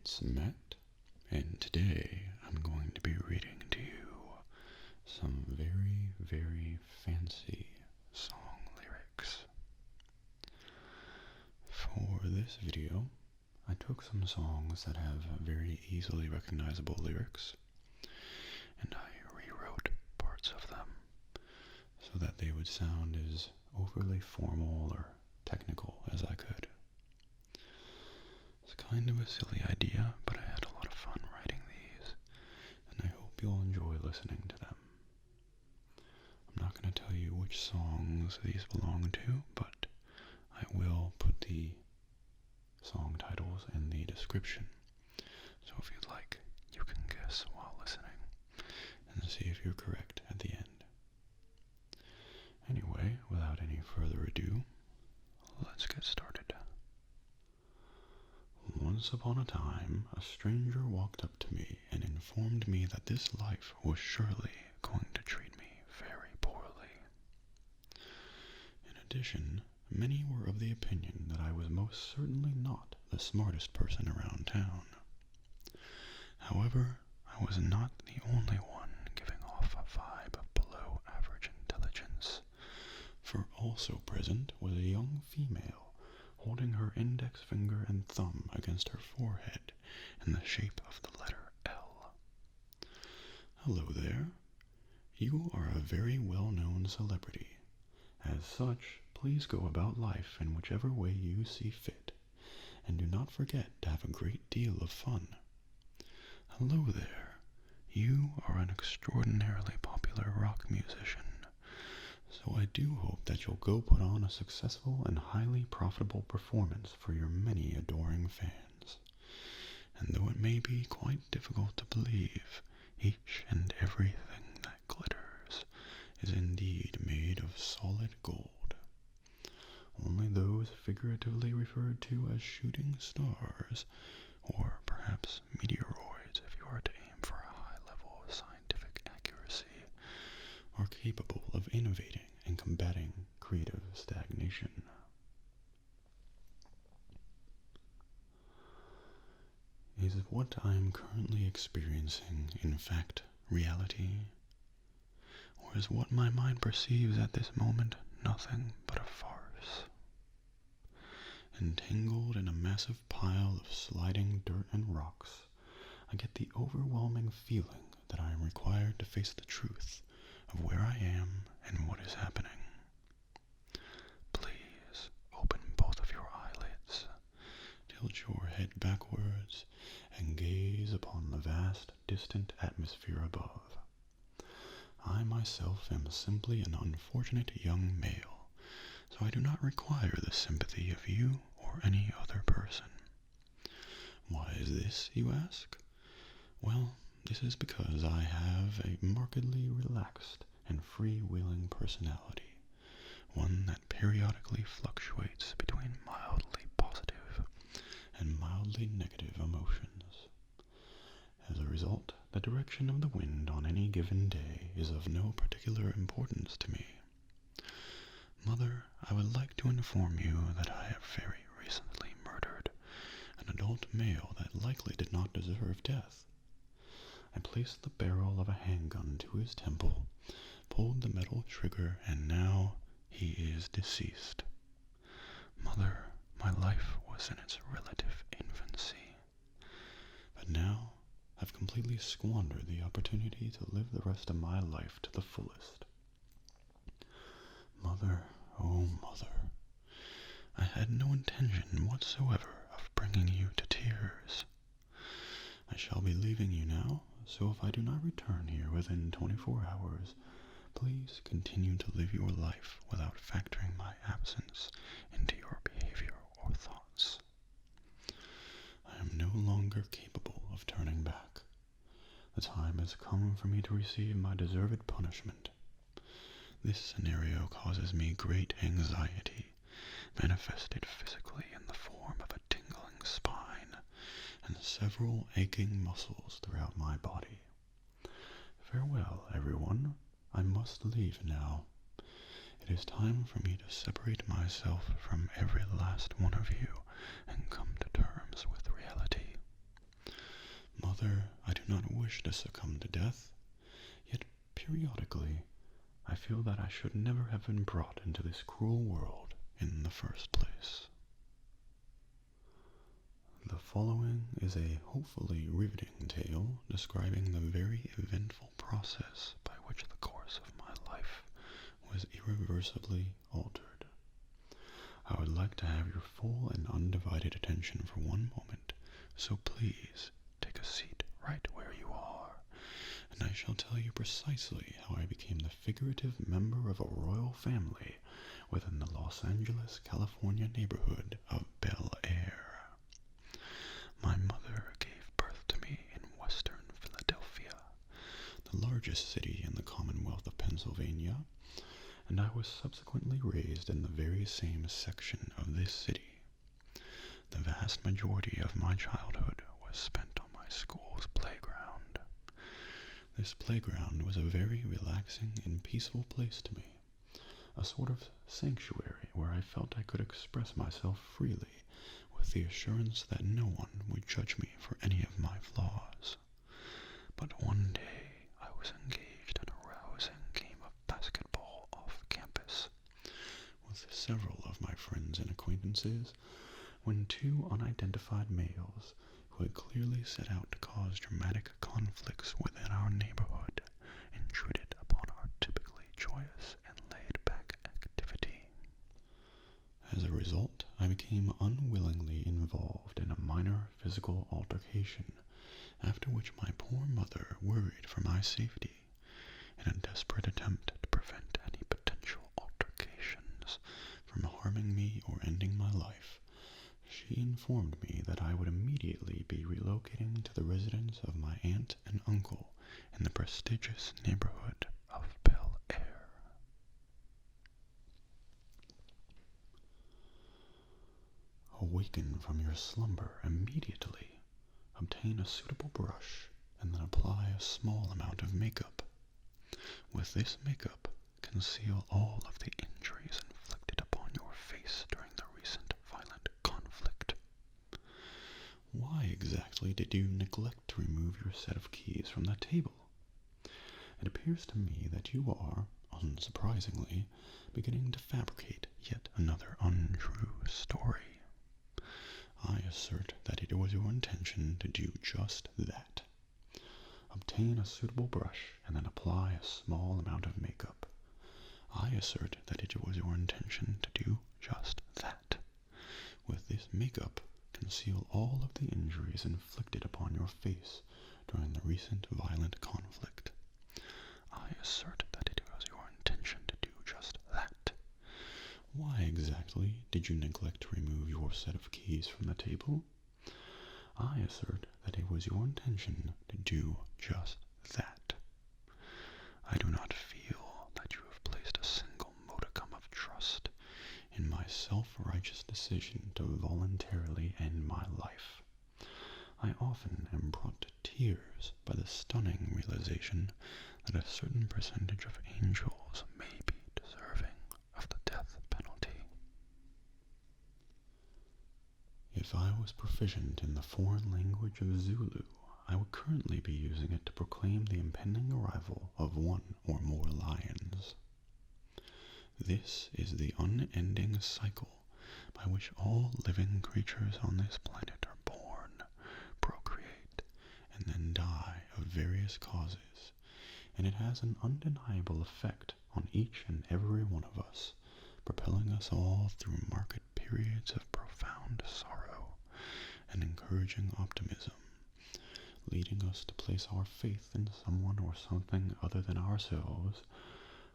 it's Matt, and today I'm going to be reading to you some very, very fancy song lyrics. For this video, I took some songs that have very easily recognizable lyrics, and I rewrote parts of them so that they would sound as overly formal or technical as I could. It's kind of a silly idea, but I had a lot of fun writing these, and I hope you'll enjoy listening to them. I'm not going to tell you which songs these belong to, but I will put the song titles in the description. So if you'd like, you can guess while listening, and see if you're correct at the end. Anyway, without any further ado, let's get started. Once upon a time, a stranger walked up to me and informed me that this life was surely going to treat me very poorly. In addition, many were of the opinion that I was most certainly not the smartest person around town. However, I was not the only one giving off a vibe of below average intelligence, for also present was a young female holding her index finger and thumb against her forehead in the shape of the letter L. Hello there. You are a very well-known celebrity. As such, please go about life in whichever way you see fit, and do not forget to have a great deal of fun. Hello there. You are an extraordinarily popular rock musician. So I do hope that you'll go put on a successful and highly profitable performance for your many adoring fans. And though it may be quite difficult to believe, each and everything that glitters is indeed made of solid gold. Only those figuratively referred to as shooting stars, or perhaps meteoroids if you are to aim for a high level of scientific accuracy, are capable of innovating and combating creative stagnation. Is what I am currently experiencing in fact reality? Or is what my mind perceives at this moment nothing but a farce? Entangled in a massive pile of sliding dirt and rocks, I get the overwhelming feeling that I am required to face the truth of where I am and what is happening. Please open both of your eyelids, tilt your head backwards, and gaze upon the vast, distant atmosphere above. I myself am simply an unfortunate young male, so I do not require the sympathy of you or any other person. Why is this, you ask? Well, this is because I have a markedly relaxed and freewheeling personality, one that periodically fluctuates between mildly positive and mildly negative emotions. As a result, the direction of the wind on any given day is of no particular importance to me. Mother, I would like to inform you that I have very recently murdered an adult male that likely did not deserve death. I placed the barrel of a handgun to his temple, pulled the metal trigger, and now he is deceased. Mother, my life was in its relative infancy, but now I've completely squandered the opportunity to live the rest of my life to the fullest. Mother, oh mother, I had no intention whatsoever of bringing you to tears. I shall be leaving you now, so if I do not return here within 24 hours, please continue to live your life without factoring my absence into your behavior or thoughts. I am no longer capable of turning back. The time has come for me to receive my deserved punishment. This scenario causes me great anxiety, manifested physically in the form of a tingling spine and several aching muscles throughout my body. Farewell, everyone. I must leave now. It is time for me to separate myself from every last one of you and come to terms with reality. Father, I do not wish to succumb to death, yet periodically I feel that I should never have been brought into this cruel world in the first place. The following is a hopefully riveting tale describing the very eventful process by which the course of my life was irreversibly altered. I would like to have your full and undivided attention for one moment, so please take a seat right where you are, and I shall tell you precisely how I became the figurative member of a royal family within the Los Angeles, California neighborhood of Bel-Air. My mother gave birth to me in western Philadelphia, the largest city in the Commonwealth of Pennsylvania, and I was subsequently raised in the very same section of this city. The vast majority of my childhood was spent on my school's playground. This playground was a very relaxing and peaceful place to me, a sort of sanctuary where I felt I could express myself freely with the assurance that no one would judge me for any of my flaws. But one day I was engaged in a rousing game of basketball off campus with several of my friends and acquaintances when two unidentified males who had clearly set out to cause dramatic conflicts within our neighborhood intruded upon our typically joyous and laid-back activity. As a result, I became unwillingly involved in a minor physical altercation, after which my poor mother worried for my safety. In a desperate attempt to prevent any potential altercations from harming me or ending my life, she informed me that I would immediately be relocating to the residence of my aunt and uncle in the prestigious neighborhood of Bel-Air. Awaken from your slumber immediately. Obtain a suitable brush and then apply a small amount of makeup. With this makeup, conceal all of the injuries inflicted upon your face during the recent violent conflict. Why exactly did you neglect to remove your set of keys from the table? It appears to me that you are, unsurprisingly, beginning to fabricate yet another untrue story. I assert that it was your intention to do just that. Obtain a suitable brush and then apply a small amount of makeup. I assert that it was your intention to do just that. With this makeup, conceal all of the injuries inflicted upon your face during the recent violent conflict. I assert that it was your intention to do just that. Why exactly did you neglect to remove your set of keys from the table? I assert that it was your intention to do just that. I do not feel that you have placed a single modicum of trust in my self-righteous decision to voluntarily end my life. I often am brought to tears by the stunning realization that a certain percentage of angels may be deserving of the death penalty. If I was proficient in the foreign language of Zulu, I would currently be using it to proclaim the impending arrival of one or more lions. This is the unending cycle by which all living creatures on this planet are born, procreate, and then die of various causes, and it has an undeniable effect on each and every one of us, propelling us all through market periods of profound sorrow and encouraging optimism, leading us to place our faith in someone or something other than ourselves,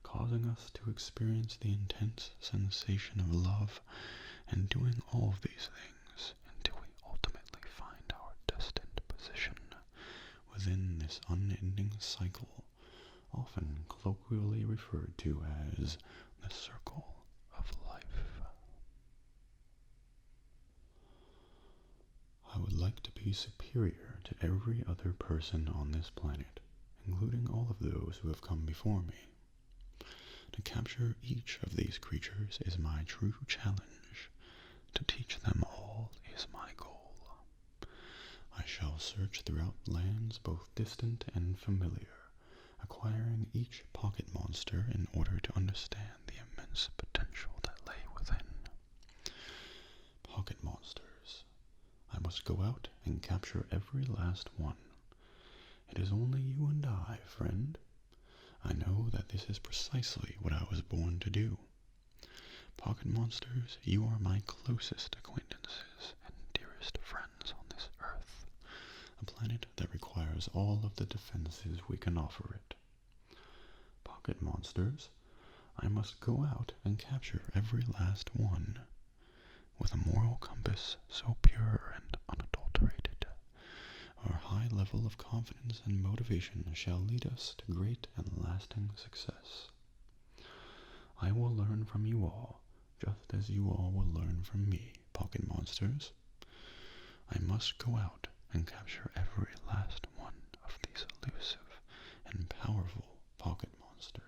causing us to experience the intense sensation of love, and doing all of these things until we ultimately find our destined position within this unending cycle, often colloquially referred to as the circle of life. I would like to be superior to every other person on this planet, including all of those who have come before me. To capture each of these creatures is my true challenge. To teach them all is my goal. I shall search throughout lands both distant and familiar, acquiring each pocket monster in order to understand the immense potential that lay within. Pocket monsters. I must go out and capture every last one. It is only you and I, friend. I know that this is precisely what I was born to do. Pocket monsters, you are my closest acquaintances and dearest friends on this earth, a planet that requires all of the defenses we can offer it. Pocket monsters, I must go out and capture every last one. With a moral compass so pure and unadulterated, our high level of confidence and motivation shall lead us to great and lasting success. I will learn from you all, just as you all will learn from me, pocket monsters. I must go out and capture every last one of these elusive and powerful pocket monsters.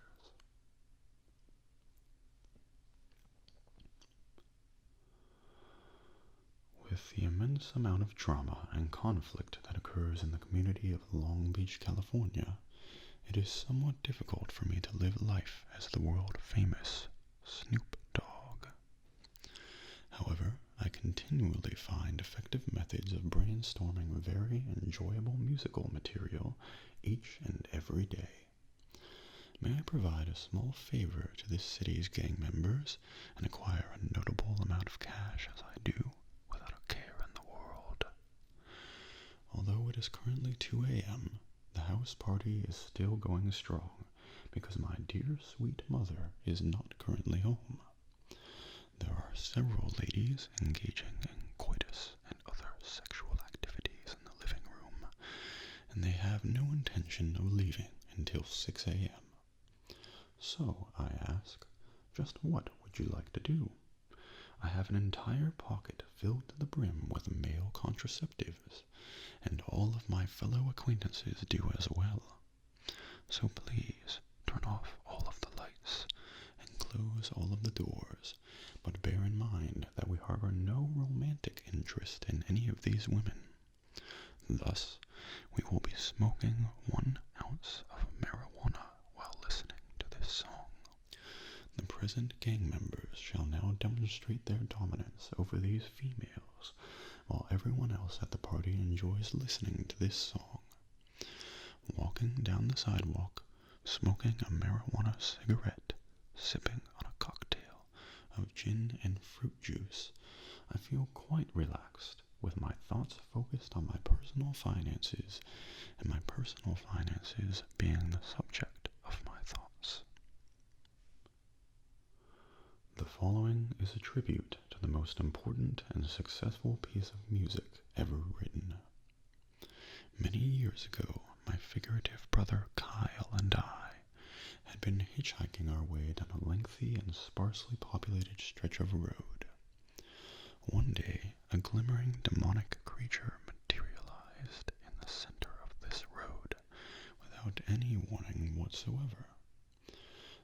With the immense amount of drama and conflict that occurs in the community of Long Beach, California, it is somewhat difficult for me to live life as the world-famous Snoop Dogg. However, I continually find effective methods of brainstorming very enjoyable musical material each and every day. May I provide a small favor to this city's gang members and acquire a notable amount of cash as I do, without a care in the world? Although it is currently 2 a.m., the house party is still going strong because my dear sweet mother is not currently home. There are several ladies engaging in coitus and other sexual activities in the living room, and they have no intention of leaving until 6 a.m. So, I ask, just what would you like to do? I have an entire pocket filled to the brim with male contraceptives, and all of my fellow acquaintances do as well. So please, turn off all of the lights and close all of the doors, but bear in mind that we harbor no romantic interest in any of these women. Thus, we will be smoking 1 ounce of marijuana while listening to this song. The present gang members shall now demonstrate their dominance over these females, while everyone else at the party enjoys listening to this song. Walking down the sidewalk, smoking a marijuana cigarette, sipping on a cocktail of gin and fruit juice, I feel quite relaxed, with my thoughts focused on my personal finances, and my personal finances being the subject of my thoughts. The following is a tribute to the most important and successful piece of music ever written. Many years ago, my figurative brother Kyle and I had been hitchhiking our way down a lengthy and sparsely populated stretch of road. One day, a glimmering demonic creature materialized in the center of this road without any warning whatsoever.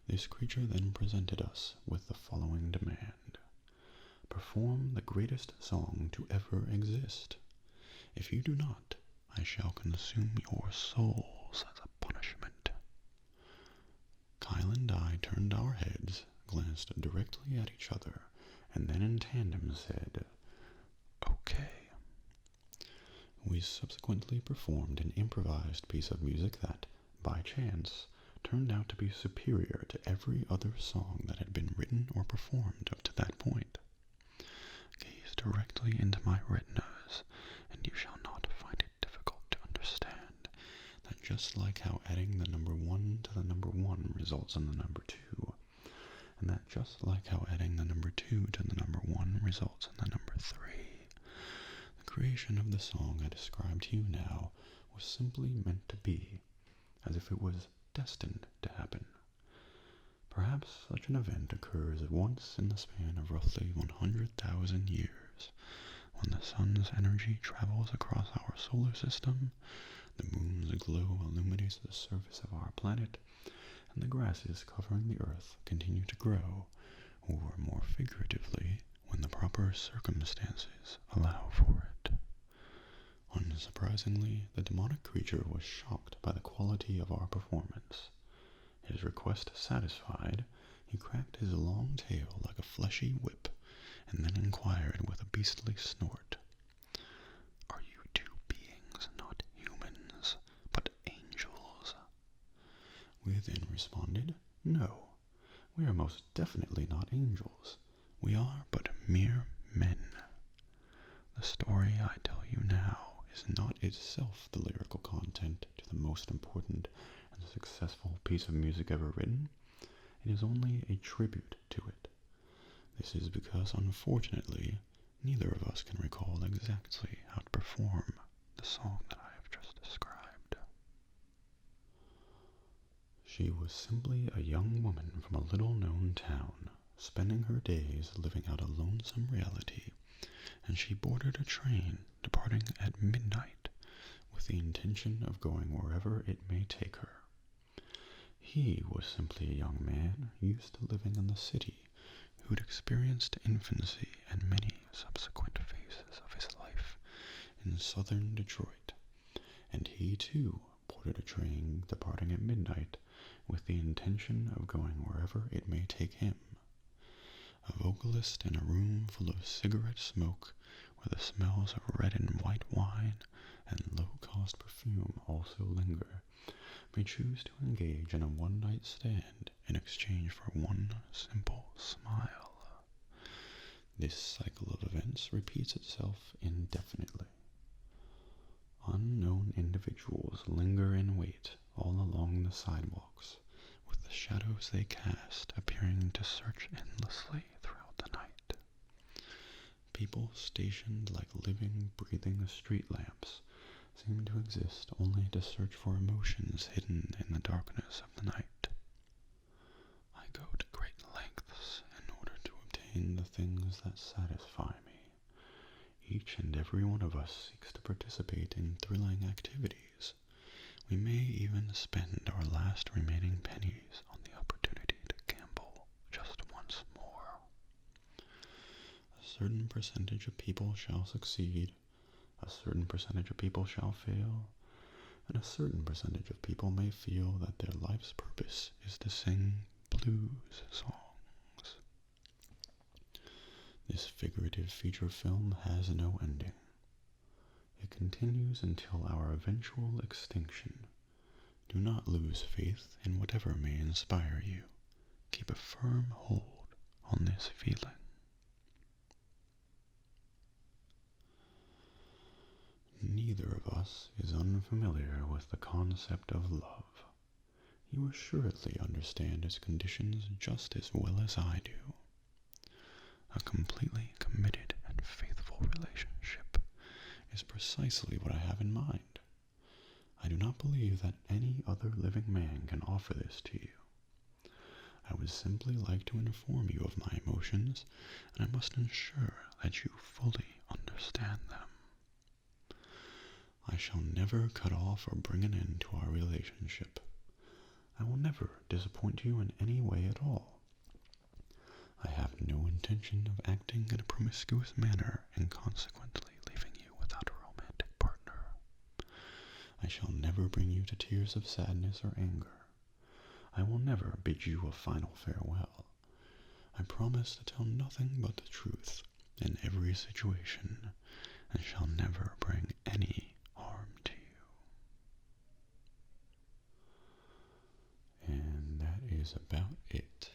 This creature then presented us with the following demand: perform the greatest song to ever exist. If you do not, I shall consume your souls as a punishment. Kyle and I turned our heads, glanced directly at each other, and then in tandem said, "Okay." We subsequently performed an improvised piece of music that, by chance, turned out to be superior to every other song that had been written or performed up to that point. Gaze directly into my retinas, and you shall not find it difficult to understand that just like how adding the number 1 to the number 1 results in the number 2, and that just like how adding the number 2 to the number 1 results in the number 3, the creation of the song I describe to you now was simply meant to be, as if it was destined to happen. Perhaps such an event occurs once in the span of roughly 100,000 years, when the sun's energy travels across our solar system, the moon's glow illuminates the surface of our planet, and the grasses covering the earth continue to grow, or more figuratively, when the proper circumstances allow for it. Unsurprisingly, the demonic creature was shocked by the quality of our performance. His request satisfied, he cracked his long tail like a fleshy whip, and then inquired with a beastly snort, "Are you two beings not humans, but angels?" We then responded, "No, we are most definitely not angels. We are but mere men." The story I tell you now is not itself the lyrical content to the most important and successful piece of music ever written. It is only a tribute to it. This is because, unfortunately, neither of us can recall exactly how to perform the song that I have just described. She was simply a young woman from a little-known town, spending her days living out a lonesome reality, and she boarded a train departing at midnight with the intention of going wherever it may take her. He was simply a young man used to living in the city who'd experienced infancy and many subsequent phases of his life in southern Detroit, and he too boarded a train departing at midnight with the intention of going wherever it may take him. A vocalist in a room full of cigarette smoke where the smells of red and white wine and low-cost perfume also linger may choose to engage in a one-night stand in exchange for one simple smile. This cycle of events repeats itself indefinitely. Unknown individuals linger in wait all along the sidewalks, with the shadows they cast appearing to search endlessly throughout the night. People stationed like living, breathing street lamps seem to exist only to search for emotions hidden in the darkness of the night. I go to great lengths in order to obtain the things that satisfy me. Each and every one of us seeks to participate in thrilling activities. We may even spend our last remaining pennies on the opportunity to gamble just once more. A certain percentage of people shall succeed, a certain percentage of people shall fail, and a certain percentage of people may feel that their life's purpose is to sing blues songs. This figurative feature film has no ending. It continues until our eventual extinction. Do not lose faith in whatever may inspire you. Keep a firm hold on this feeling. Neither of us is unfamiliar with the concept of love. You assuredly understand its conditions just as well as I do. A completely committed and faithful relationship is precisely what I have in mind. I do not believe that any other living man can offer this to you. I would simply like to inform you of my emotions, and I must ensure that you fully understand them. I shall never cut off or bring an end to our relationship. I will never disappoint you in any way at all. I have no intention of acting in a promiscuous manner and consequently leaving you without a romantic partner. I shall never bring you to tears of sadness or anger. I will never bid you a final farewell. I promise to tell nothing but the truth in every situation, and shall never bring any harm to you. And that is about it.